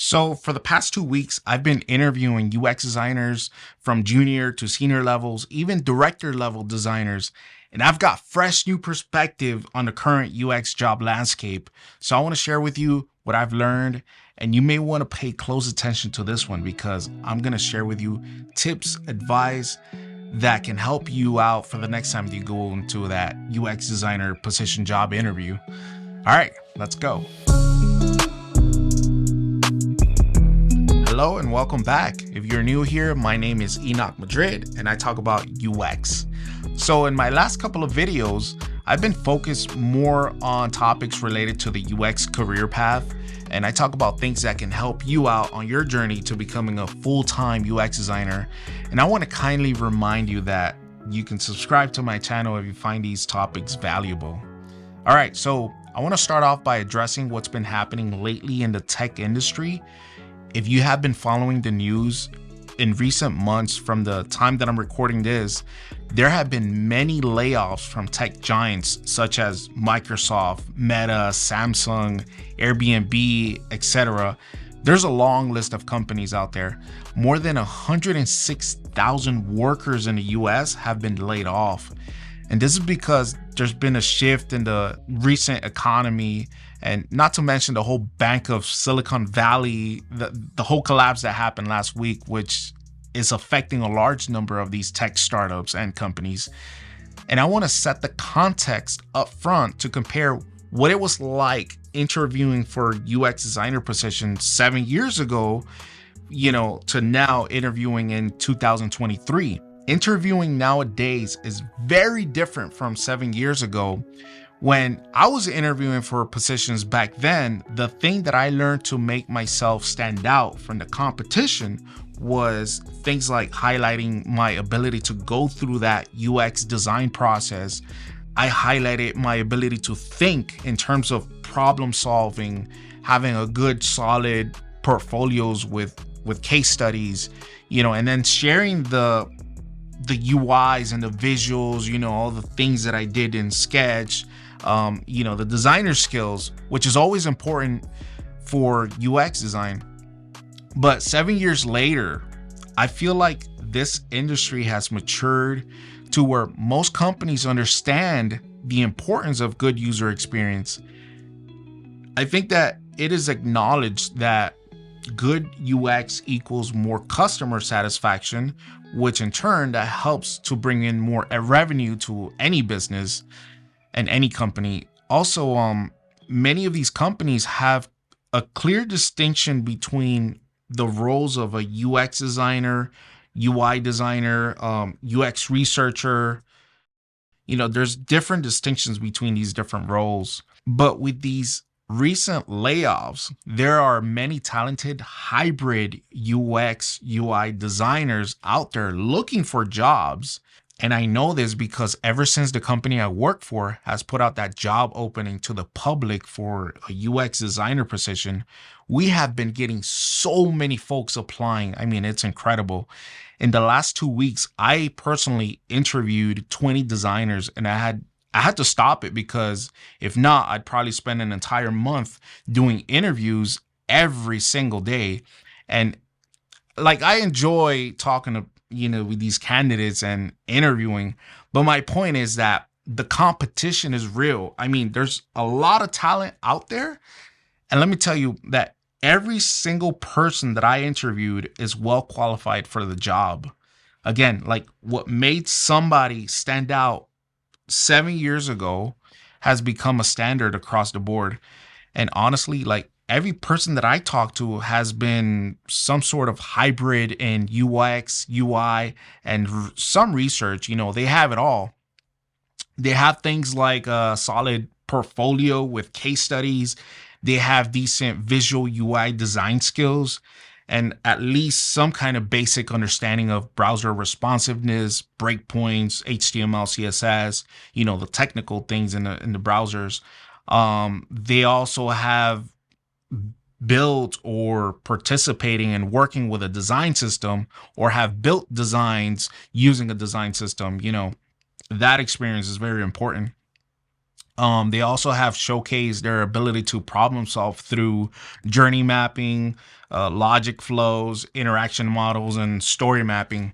So, for the past 2 weeks, I've been interviewing UX designers from junior to senior levels, even director level designers, and I've got fresh new perspective on the current UX job landscape. So, I want to share with you what I've learned, and you may want to pay close attention to this one because I'm going to share with you tips, advice that can help you out for the next time that you go into that UX designer position job interview. All right, let's go. Hello and welcome back. If you're new here, my name is Enoch Madrid and I talk about UX. So in my last couple of videos, I've been focused more on topics related to the UX career path, and I talk about things that can help you out on your journey to becoming a full-time UX designer. And I want to kindly remind you that you can subscribe to my channel if you find these topics valuable. All right, so I want to start off by addressing what's been happening lately in the tech industry. If you have been following the news in recent months from the time that I'm recording this, there have been many layoffs from tech giants such as Microsoft, Meta, Samsung, Airbnb, etc. There's a long list of companies out there. More than 106,000 workers in the US have been laid off. And this is because there's been a shift in the recent economy, and not to mention the whole Bank of Silicon Valley, the whole collapse that happened last week, which is affecting a large number of these tech startups and companies. And I want to set the context up front to compare what it was like interviewing for UX designer positions 7 years ago, to now interviewing in 2023. Interviewing nowadays is very different from 7 years ago. When I was interviewing for positions back then, the thing that I learned to make myself stand out from the competition was things like highlighting my ability to go through that UX design process. I highlighted my ability to think in terms of problem solving, having a good solid portfolios with case studies, and then sharing the UIs and the visuals, all the things that I did in Sketch, the designer skills, which is always important for UX design. But 7 years later, I feel like this industry has matured to where most companies understand the importance of good user experience. I think that it is acknowledged that good UX equals more customer satisfaction, which in turn that helps to bring in more revenue to any business and any company. Also, many of these companies have a clear distinction between the roles of a UX designer, UI designer, UX researcher. There's different distinctions between these different roles. But with these recent layoffs, there are many talented hybrid UX, UI designers out there looking for jobs. And I know this because ever since the company I work for has put out that job opening to the public for a UX designer position, we have been getting so many folks applying. I mean, it's incredible. In the last 2 weeks, I personally interviewed 20 designers, and I had to stop it because if not, I'd probably spend an entire month doing interviews every single day. And I enjoy talking to, with these candidates and interviewing. But my point is that the competition is real. I mean, there's a lot of talent out there. And let me tell you that every single person that I interviewed is well qualified for the job. Again, what made somebody stand out 7 years ago has become a standard across the board. And honestly, every person that I talk to has been some sort of hybrid in UX, UI, and some research. They have it all. They have things like a solid portfolio with case studies. They have decent visual UI design skills, and at least some kind of basic understanding of browser responsiveness, breakpoints, HTML, CSS, the technical things in the browsers. They also have built or participating in working with a design system or have built designs using a design system. That experience is very important. They also have showcased their ability to problem solve through journey mapping, logic flows, interaction models, and story mapping.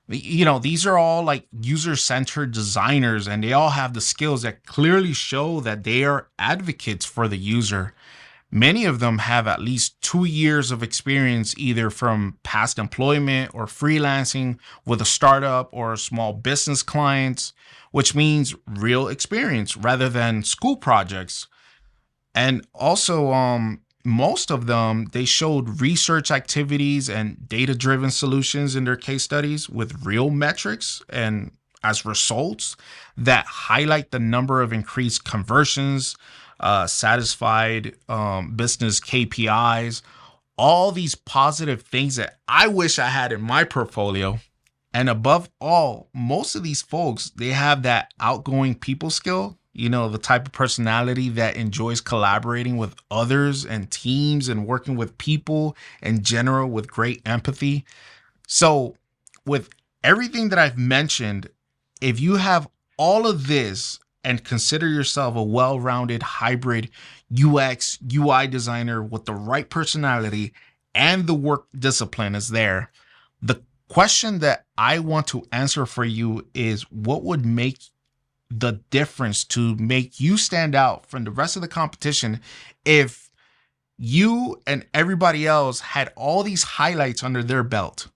These are all like user-centered designers, and they all have the skills that clearly show that they are advocates for the user. Many of them have at least 2 years of experience, either from past employment or freelancing with a startup or small business clients, which means real experience rather than school projects. And also, most of them, they showed research activities and data-driven solutions in their case studies with real metrics and as results that highlight the number of increased conversions, satisfied business KPIs, all these positive things that I wish I had in my portfolio. And above all, most of these folks, they have that outgoing people skill, the type of personality that enjoys collaborating with others and teams and working with people in general with great empathy. So, with everything that I've mentioned, if you have all of this and consider yourself a well-rounded hybrid UX, UI designer with the right personality and the work discipline is there, the question that I want to answer for you is what would make the difference to make you stand out from the rest of the competition if you and everybody else had all these highlights under their belt?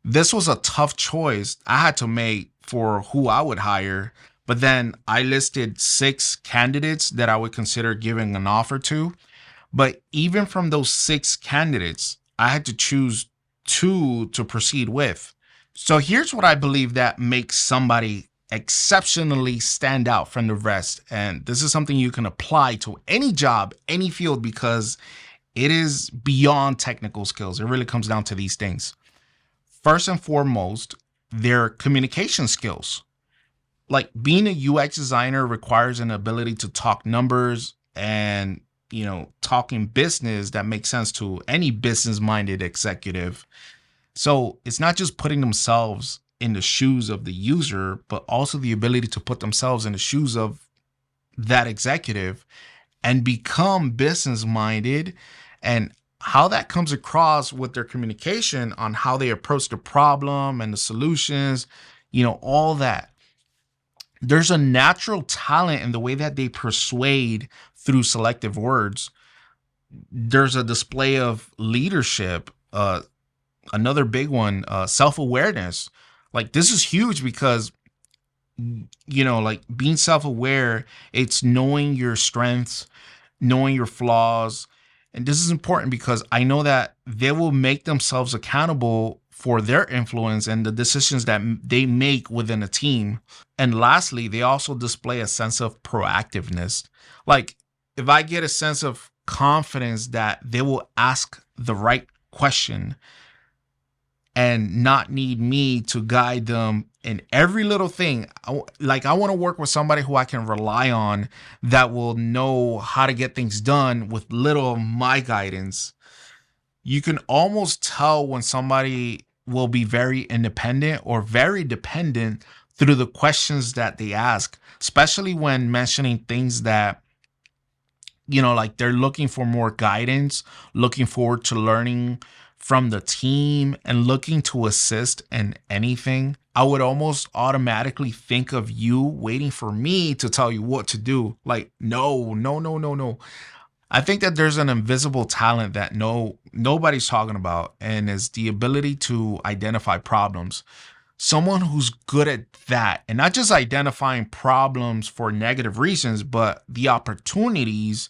This was a tough choice I had to make for who I would hire, but then I listed 6 candidates that I would consider giving an offer to. But even from those 6 candidates, I had to choose 2 to proceed with. So here's what I believe that makes somebody exceptionally stand out from the rest. And this is something you can apply to any job, any field, because it is beyond technical skills. It really comes down to these things. First and foremost, their communication skills. Like, being a UX designer requires an ability to talk numbers and, talking business that makes sense to any business-minded executive. So it's not just putting themselves in the shoes of the user, but also the ability to put themselves in the shoes of that executive and become business-minded, and how that comes across with their communication on how they approach the problem and the solutions, all that. There's a natural talent in the way that they persuade through selective words. There's a display of leadership. Another big one, self-awareness. Like, this is huge because, like, being self-aware, it's knowing your strengths, knowing your flaws. And this is important because I know that they will make themselves accountable for their influence and the decisions that they make within a team. And lastly, they also display a sense of proactiveness. Like, if I get a sense of confidence that they will ask the right question and not need me to guide them in every little thing. I want to work with somebody who I can rely on that will know how to get things done with little of my guidance. You can almost tell when somebody will be very independent or very dependent through the questions that they ask, especially when mentioning things that, like, they're looking for more guidance, looking forward to learning from the team, and looking to assist in anything. I would almost automatically think of you waiting for me to tell you what to do. Like, no. I think that there's an invisible talent that nobody's talking about, and is the ability to identify problems. Someone who's good at that, and not just identifying problems for negative reasons, but the opportunities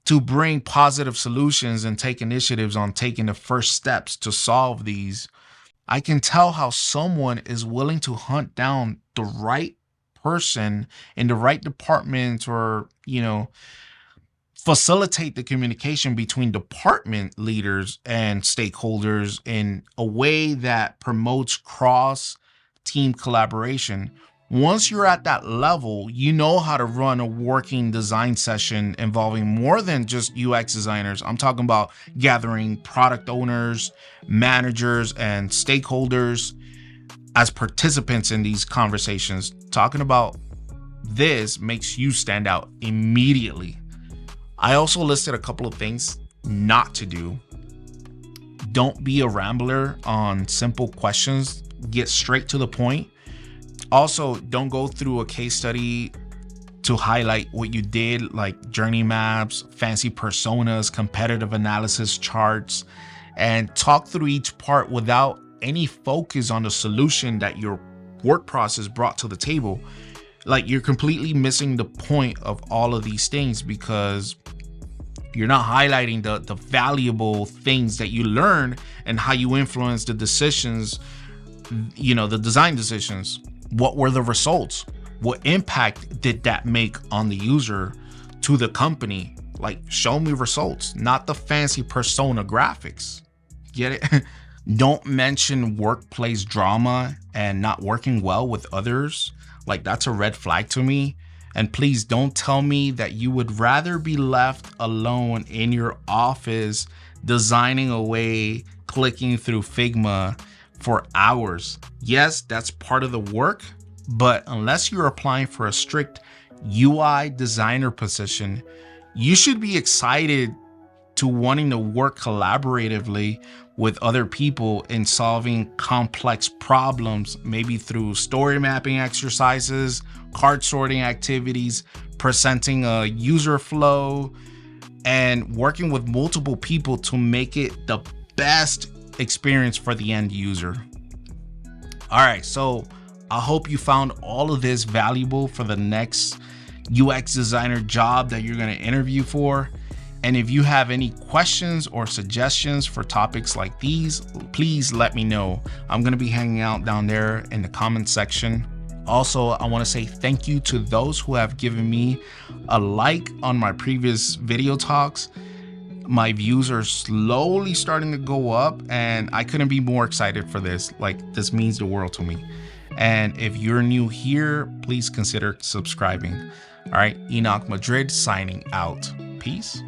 to bring positive solutions and take initiatives on taking the first steps to solve these. I can tell how someone is willing to hunt down the right person in the right department, or, facilitate the communication between department leaders and stakeholders in a way that promotes cross-team collaboration. Once you're at that level, you know how to run a working design session involving more than just UX designers. I'm talking about gathering product owners, managers, and stakeholders as participants in these conversations, talking about this makes you stand out immediately. I also listed a couple of things not to do. Don't be a rambler on simple questions. Get straight to the point. Also, don't go through a case study to highlight what you did, like journey maps, fancy personas, competitive analysis charts, and talk through each part without any focus on the solution that your work process brought to the table. Like, you're completely missing the point of all of these things because you're not highlighting the valuable things that you learn and how you influence the decisions, the design decisions. What were the results? What impact did that make on the user, to the company? Like, show me results, not the fancy persona graphics. Get it? Don't mention workplace drama and not working well with others. Like, that's a red flag to me. And please don't tell me that you would rather be left alone in your office designing away, clicking through Figma for hours. Yes, that's part of the work, but unless you're applying for a strict UI designer position, you should be excited to wanting to work collaboratively with other people in solving complex problems, maybe through story mapping exercises, card sorting activities, presenting a user flow, and working with multiple people to make it the best experience for the end user. All right, so I hope you found all of this valuable for the next UX designer job that you're going to interview for. And if you have any questions or suggestions for topics like these, please let me know. I'm going to be hanging out down there in the comment section. Also, I want to say thank you to those who have given me a like on my previous video talks. My views are slowly starting to go up and I couldn't be more excited for this. Like, this means the world to me. And if you're new here, please consider subscribing. All right, Enoch Madrid signing out. Peace.